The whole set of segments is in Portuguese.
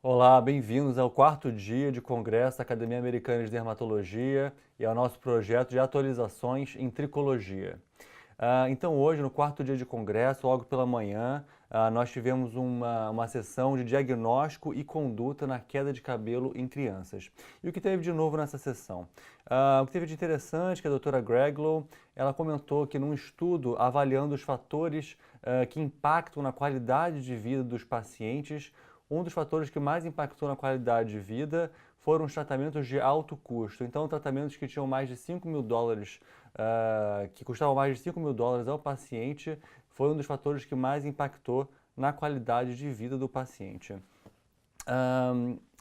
Olá, bem-vindos ao quarto dia de Congresso da Academia Americana de Dermatologia e ao nosso projeto de atualizações em tricologia. Então, hoje, no quarto dia de Congresso, logo pela manhã, nós tivemos uma sessão de diagnóstico e conduta na queda de cabelo em crianças. E o que teve de novo nessa sessão? O que teve de interessante é que a doutora Greglow, ela comentou que num estudo avaliando os fatores que impactam na qualidade de vida dos pacientes, um dos fatores que mais impactou na qualidade de vida foram os tratamentos de alto custo. Então, tratamentos que tinham mais de $5.000, que custavam mais de $5.000 ao paciente, foi um dos fatores que mais impactou na qualidade de vida do paciente.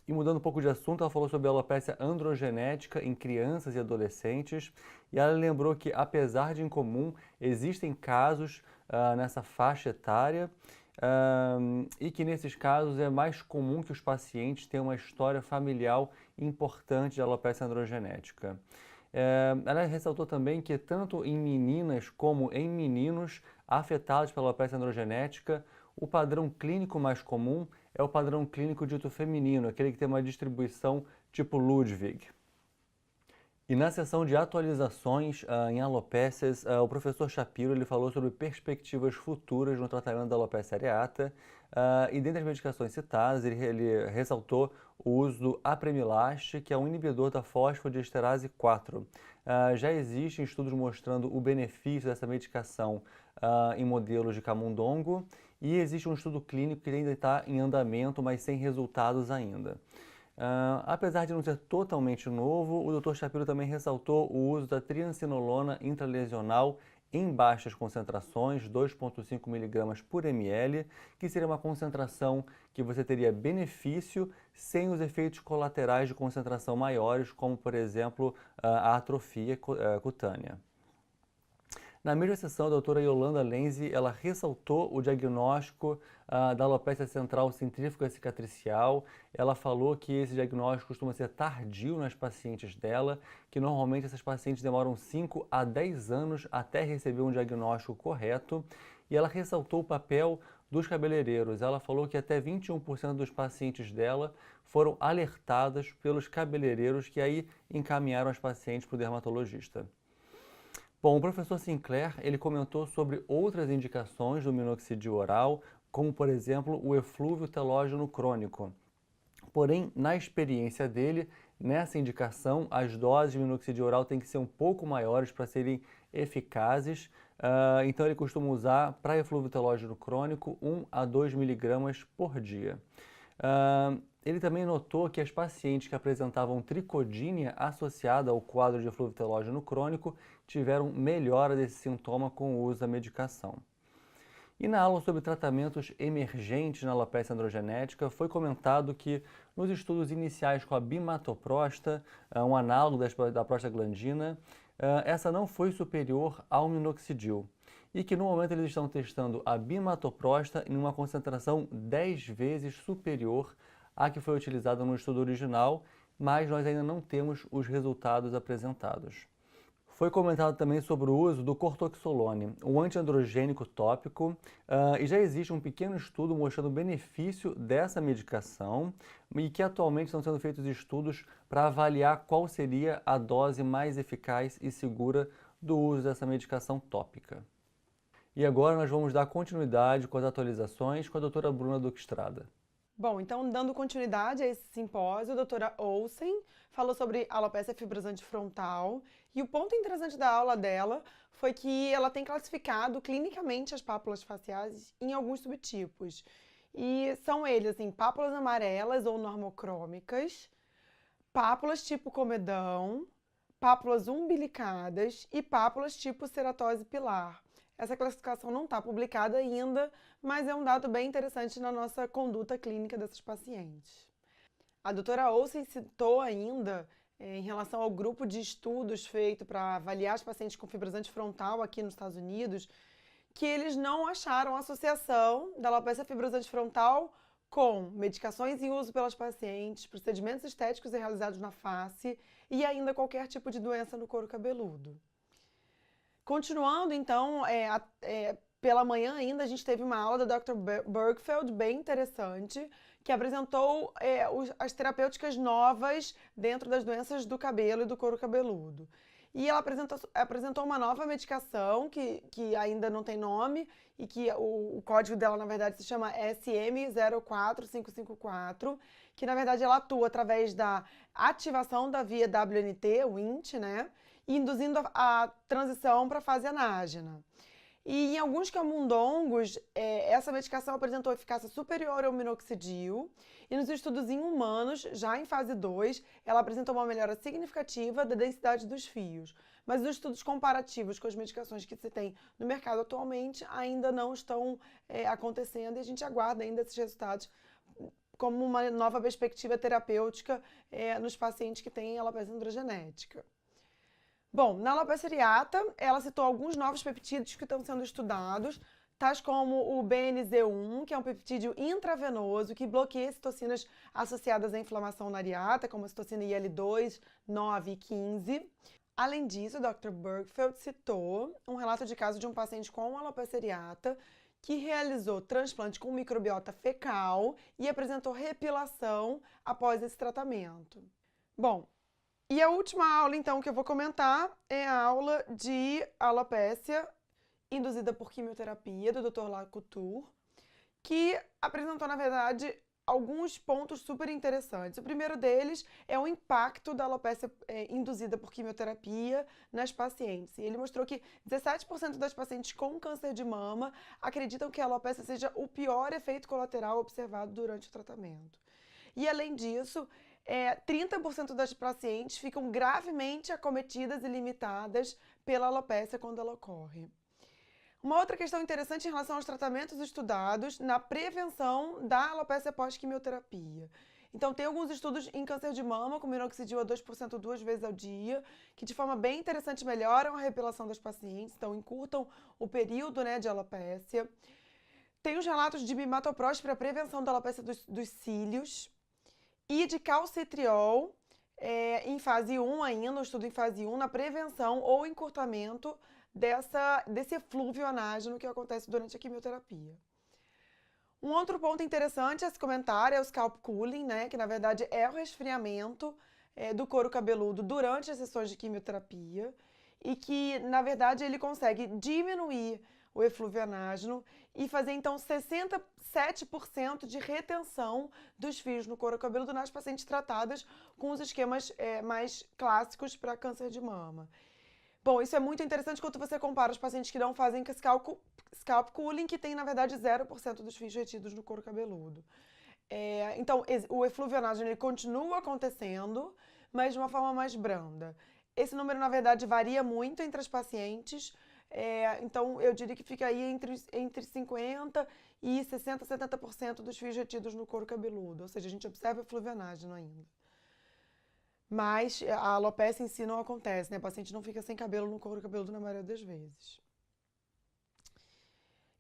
E mudando um pouco de assunto, ela falou sobre a alopecia androgenética em crianças e adolescentes, e ela lembrou que, apesar de incomum, existem casos nessa faixa etária, e que nesses casos é mais comum que os pacientes tenham uma história familiar importante de alopecia androgenética. Ela ressaltou também que tanto em meninas como em meninos afetados pela alopecia androgenética, o padrão clínico mais comum é o padrão clínico dito feminino, aquele que tem uma distribuição tipo Ludwig. E na sessão de atualizações em alopécias, o professor Shapiro ele falou sobre perspectivas futuras no tratamento da alopecia areata, e dentre as medicações citadas, ele ressaltou o uso do Apremilast, que é um inibidor da fosfodiesterase 4. Já existem estudos mostrando o benefício dessa medicação em modelos de camundongo, e existe um estudo clínico que ainda está em andamento, mas sem resultados ainda. Apesar de não ser totalmente novo, o Dr. Shapiro também ressaltou o uso da triancinolona intralesional em baixas concentrações, 2,5 mg por ml, que seria uma concentração que você teria benefício sem os efeitos colaterais de concentração maiores, como, por exemplo, a atrofia cutânea. Na mesma sessão, a doutora Yolanda Lenzi, ela ressaltou o diagnóstico da alopecia central centrífuga cicatricial. Ela falou que esse diagnóstico costuma ser tardio nas pacientes dela, que normalmente essas pacientes demoram 5 a 10 anos até receber um diagnóstico correto. E ela ressaltou o papel dos cabeleireiros. Ela falou que até 21% dos pacientes dela foram alertadas pelos cabeleireiros que aí encaminharam as pacientes para o dermatologista. Bom, o professor Sinclair, ele comentou sobre outras indicações do minoxidil oral, como, por exemplo, o eflúvio telógeno crônico. Porém, na experiência dele, nessa indicação, as doses de minoxidil oral têm que ser um pouco maiores para serem eficazes. Então, ele costuma usar, para eflúvio telógeno crônico, 1 a 2 miligramas por dia. Ele também notou que as pacientes que apresentavam tricodínia associada ao quadro de eflúvio telógeno crônico tiveram melhora desse sintoma com o uso da medicação. E na aula sobre tratamentos emergentes na alopecia androgenética, foi comentado que nos estudos iniciais com a bimatoprosta, um análogo da prostaglandina, essa não foi superior ao minoxidil. E que no momento eles estão testando a bimatoprosta em uma concentração 10 vezes superior à que foi utilizada no estudo original, mas nós ainda não temos os resultados apresentados. Foi comentado também sobre o uso do cortoxolone, um antiandrogênico tópico, e já existe um pequeno estudo mostrando o benefício dessa medicação e que atualmente estão sendo feitos estudos para avaliar qual seria a dose mais eficaz e segura do uso dessa medicação tópica. E agora nós vamos dar continuidade com as atualizações com a doutora Bruna Duque Estrada. Bom, então, dando continuidade a esse simpósio, a doutora Olsen falou sobre alopecia fibrosante frontal e o ponto interessante da aula dela foi que ela tem classificado clinicamente as pápulas faciais em alguns subtipos. E são eles, assim, pápulas amarelas ou normocrômicas, pápulas tipo comedão, pápulas umbilicadas e pápulas tipo ceratose pilar. Essa classificação não está publicada ainda, mas é um dado bem interessante na nossa conduta clínica dessas pacientes. A doutora Olsen citou ainda, em relação ao grupo de estudos feito para avaliar as pacientes com fibrosante frontal aqui nos Estados Unidos, que eles não acharam associação da alopecia fibrosante frontal com medicações em uso pelas pacientes, procedimentos estéticos realizados na face e ainda qualquer tipo de doença no couro cabeludo. Continuando, então, pela manhã ainda, a gente teve uma aula da Dr. Bergfeld, bem interessante, que apresentou as terapêuticas novas dentro das doenças do cabelo e do couro cabeludo. E ela apresentou uma nova medicação que ainda não tem nome e que o código dela, na verdade, se chama SM04554, que, na verdade, ela atua através da ativação da via WNT, o WNT, né? Induzindo a transição para a fase anágena. E em alguns camundongos, essa medicação apresentou eficácia superior ao minoxidil. E nos estudos em humanos, já em fase 2, ela apresentou uma melhora significativa da densidade dos fios. Mas os estudos comparativos com as medicações que se tem no mercado atualmente ainda não estão acontecendo e a gente aguarda ainda esses resultados como uma nova perspectiva terapêutica nos pacientes que têm alopecia androgenética. Bom, na alopecia areata, ela citou alguns novos peptídeos que estão sendo estudados, tais como o BNZ1, que é um peptídeo intravenoso que bloqueia citocinas associadas à inflamação na areata, como a citocina IL-2, 9 e 15. Além disso, o Dr. Bergfeld citou um relato de caso de um paciente com alopecia areata que realizou transplante com microbiota fecal e apresentou repilação após esse tratamento. Bom, e a última aula, então, que eu vou comentar é a aula de alopecia induzida por quimioterapia, do Dr. Lacouture, que apresentou, na verdade, alguns pontos super interessantes. O primeiro deles é o impacto da alopecia induzida por quimioterapia nas pacientes. E ele mostrou que 17% das pacientes com câncer de mama acreditam que a alopecia seja o pior efeito colateral observado durante o tratamento. E, além disso, 30% das pacientes ficam gravemente acometidas e limitadas pela alopecia quando ela ocorre. Uma outra questão interessante em relação aos tratamentos estudados na prevenção da alopecia pós-quimioterapia. Então, tem alguns estudos em câncer de mama com minoxidil a 2% 2 vezes ao dia, que de forma bem interessante melhoram a repilação das pacientes, então encurtam o período de alopecia. Tem os relatos de bimatopróst para a prevenção da alopecia dos cílios. E de calcitriol em fase 1 ainda, um estudo em fase 1, na prevenção ou encurtamento desse eflúvio anágeno que acontece durante a quimioterapia. Um outro ponto interessante a se comentar é o scalp cooling, que na verdade é o resfriamento do couro cabeludo durante as sessões de quimioterapia e que, na verdade, ele consegue diminuir o eflúvio anágeno e fazer, então, 67% de retenção dos fios no couro cabeludo nas pacientes tratadas com os esquemas mais clássicos para câncer de mama. Bom, isso é muito interessante quando você compara os pacientes que não fazem scalp cooling, que tem, na verdade, 0% dos fios retidos no couro cabeludo. Então, o eflúvio anágeno ele continua acontecendo, mas de uma forma mais branda. Esse número, na verdade, varia muito entre as pacientes, então eu diria que fica aí entre 50% e 60%, 70% dos fios retidos no couro cabeludo, ou seja, a gente observa eflúvio anágeno ainda. Mas a alopecia em si não acontece, A paciente não fica sem cabelo no couro cabeludo na maioria das vezes.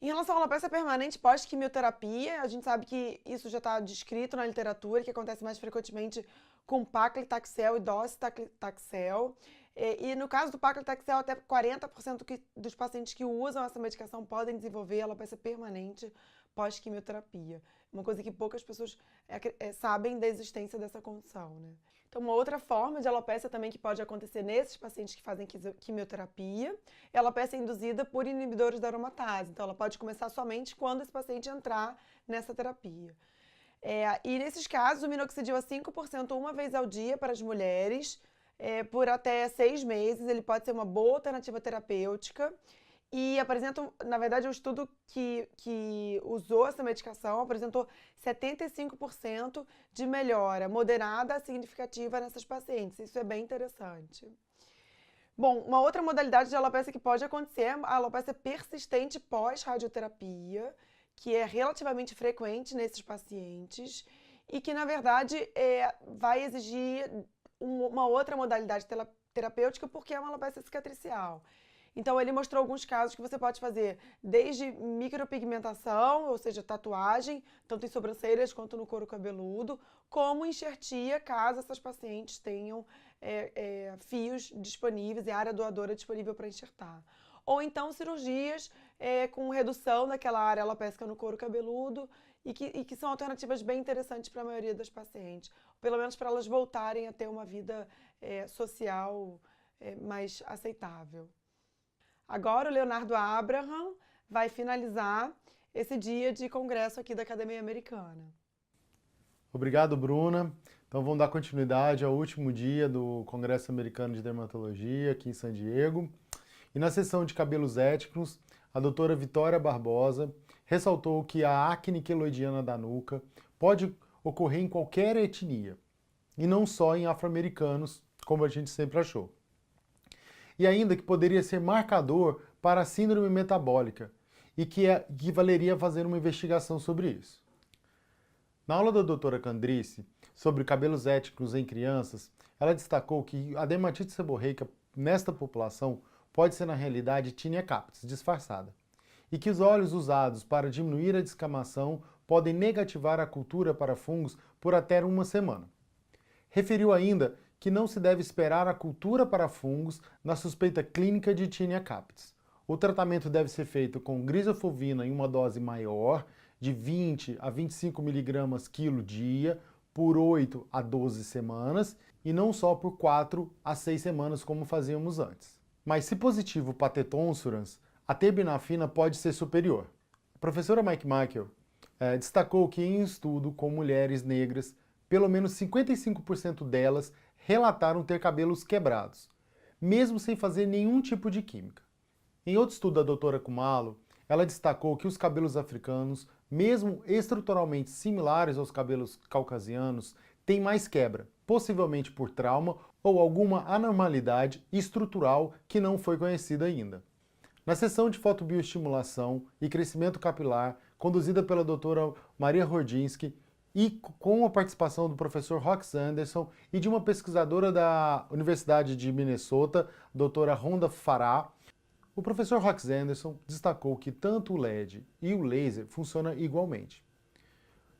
Em relação à alopecia permanente pós-quimioterapia, a gente sabe que isso já está descrito na literatura, que acontece mais frequentemente com paclitaxel e docetaxel. E no caso do paclitaxel, até 40% dos pacientes que usam essa medicação podem desenvolver alopecia permanente pós-quimioterapia. Uma coisa que poucas pessoas sabem da existência dessa condição, Então, uma outra forma de alopecia também que pode acontecer nesses pacientes que fazem quimioterapia é a alopecia induzida por inibidores da aromatase. Então, ela pode começar somente quando esse paciente entrar nessa terapia. E nesses casos, o minoxidil a 5% uma vez ao dia para as mulheres, por até 6 meses, ele pode ser uma boa alternativa terapêutica. E apresentam, na verdade, um estudo que usou essa medicação apresentou 75% de melhora moderada a significativa nessas pacientes. Isso é bem interessante. Bom, uma outra modalidade de alopecia que pode acontecer é a alopecia persistente pós-radioterapia, que é relativamente frequente nesses pacientes e que, na verdade, vai exigir uma outra modalidade terapêutica porque é uma alopecia cicatricial. Então, ele mostrou alguns casos que você pode fazer desde micropigmentação, ou seja, tatuagem, tanto em sobrancelhas quanto no couro cabeludo, como enxertia, caso essas pacientes tenham fios disponíveis e área doadora disponível para enxertar. ou então cirurgias com redução daquela área alopécica no couro cabeludo e que são alternativas bem interessantes para a maioria das pacientes, pelo menos para elas voltarem a ter uma vida social mais aceitável. Agora o Leonardo Abraham vai finalizar esse dia de congresso aqui da Academia Americana. Obrigado, Bruna. Então vamos dar continuidade ao último dia do Congresso Americano de Dermatologia aqui em San Diego. E na sessão de cabelos étnicos, a doutora Vitória Barbosa ressaltou que a acne queloidiana da nuca pode ocorrer em qualquer etnia, e não só em afro-americanos, como a gente sempre achou. E ainda que poderia ser marcador para a síndrome metabólica, e que valeria fazer uma investigação sobre isso. Na aula da doutora Candrice, sobre cabelos étnicos em crianças, ela destacou que a dermatite seborreica nesta população pode ser na realidade tinea capitis disfarçada, e que os óleos usados para diminuir a descamação podem negativar a cultura para fungos por até uma semana. Referiu ainda que não se deve esperar a cultura para fungos na suspeita clínica de tinea capitis. O tratamento deve ser feito com grisofulvina em uma dose maior, de 20 a 25 mg quilo dia, por 8 a 12 semanas, e não só por 4 a 6 semanas como fazíamos antes. Mas se positivo para tetonsurans, a terbinafina pode ser superior. A professora Mike Michael destacou que em um estudo com mulheres negras, pelo menos 55% delas relataram ter cabelos quebrados, mesmo sem fazer nenhum tipo de química. Em outro estudo da doutora Kumalo, ela destacou que os cabelos africanos, mesmo estruturalmente similares aos cabelos caucasianos, têm mais quebra, possivelmente por trauma ou alguma anormalidade estrutural que não foi conhecida ainda. Na sessão de fotobioestimulação e crescimento capilar, conduzida pela doutora Maria Rodzinski, e com a participação do professor Rox Anderson e de uma pesquisadora da Universidade de Minnesota, doutora Rhonda Farah, o professor Rox Anderson destacou que tanto o LED e o laser funcionam igualmente.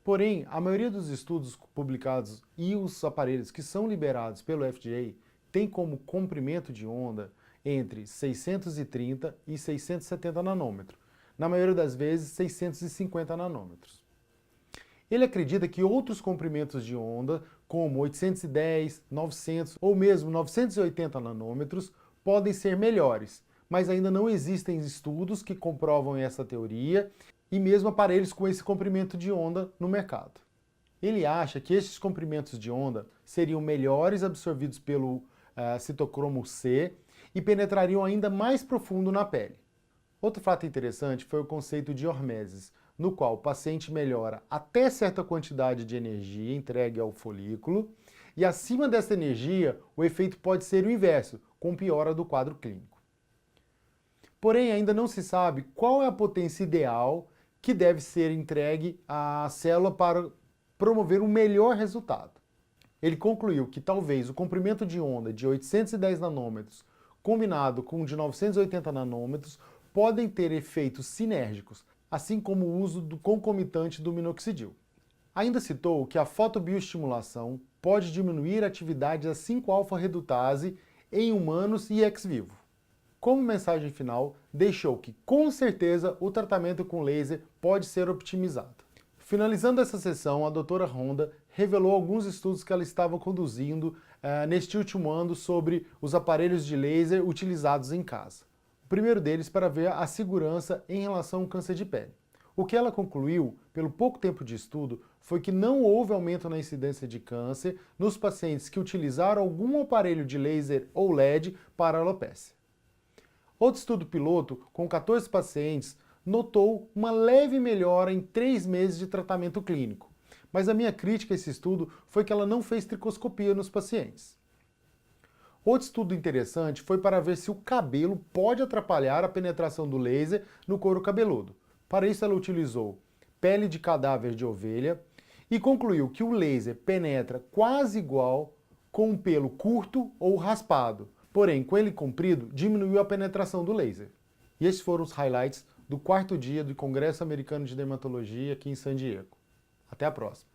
Porém, a maioria dos estudos publicados e os aparelhos que são liberados pelo FDA têm como comprimento de onda entre 630 e 670 nanômetros, na maioria das vezes 650 nanômetros. Ele acredita que outros comprimentos de onda, como 810, 900 ou mesmo 980 nanômetros, podem ser melhores, mas ainda não existem estudos que comprovam essa teoria e mesmo aparelhos com esse comprimento de onda no mercado. Ele acha que esses comprimentos de onda seriam melhores absorvidos pelo citocromo C e penetrariam ainda mais profundo na pele. Outro fato interessante foi o conceito de hormeses, no qual o paciente melhora até certa quantidade de energia entregue ao folículo e acima dessa energia o efeito pode ser o inverso, com piora do quadro clínico. Porém, ainda não se sabe qual é a potência ideal que deve ser entregue à célula para promover um melhor resultado. Ele concluiu que talvez o comprimento de onda de 810 nanômetros combinado com o de 980 nanômetros podem ter efeitos sinérgicos, assim como o uso do concomitante do minoxidil. Ainda citou que a fotobioestimulação pode diminuir a atividade da 5-alfa-redutase em humanos e ex vivo. Como mensagem final, deixou que, com certeza, o tratamento com laser pode ser optimizado. Finalizando essa sessão, a doutora Rhonda revelou alguns estudos que ela estava conduzindo neste último ano sobre os aparelhos de laser utilizados em casa. O primeiro deles para ver a segurança em relação ao câncer de pele. O que ela concluiu, pelo pouco tempo de estudo, foi que não houve aumento na incidência de câncer nos pacientes que utilizaram algum aparelho de laser ou LED para alopecia. Outro estudo piloto, com 14 pacientes, notou uma leve melhora em 3 meses de tratamento clínico. Mas a minha crítica a esse estudo foi que ela não fez tricoscopia nos pacientes. Outro estudo interessante foi para ver se o cabelo pode atrapalhar a penetração do laser no couro cabeludo. Para isso ela utilizou pele de cadáver de ovelha e concluiu que o laser penetra quase igual com um pelo curto ou raspado. Porém, com ele comprido, diminuiu a penetração do laser. E esses foram os highlights do 4º dia do Congresso Americano de Dermatologia aqui em San Diego. Até a próxima!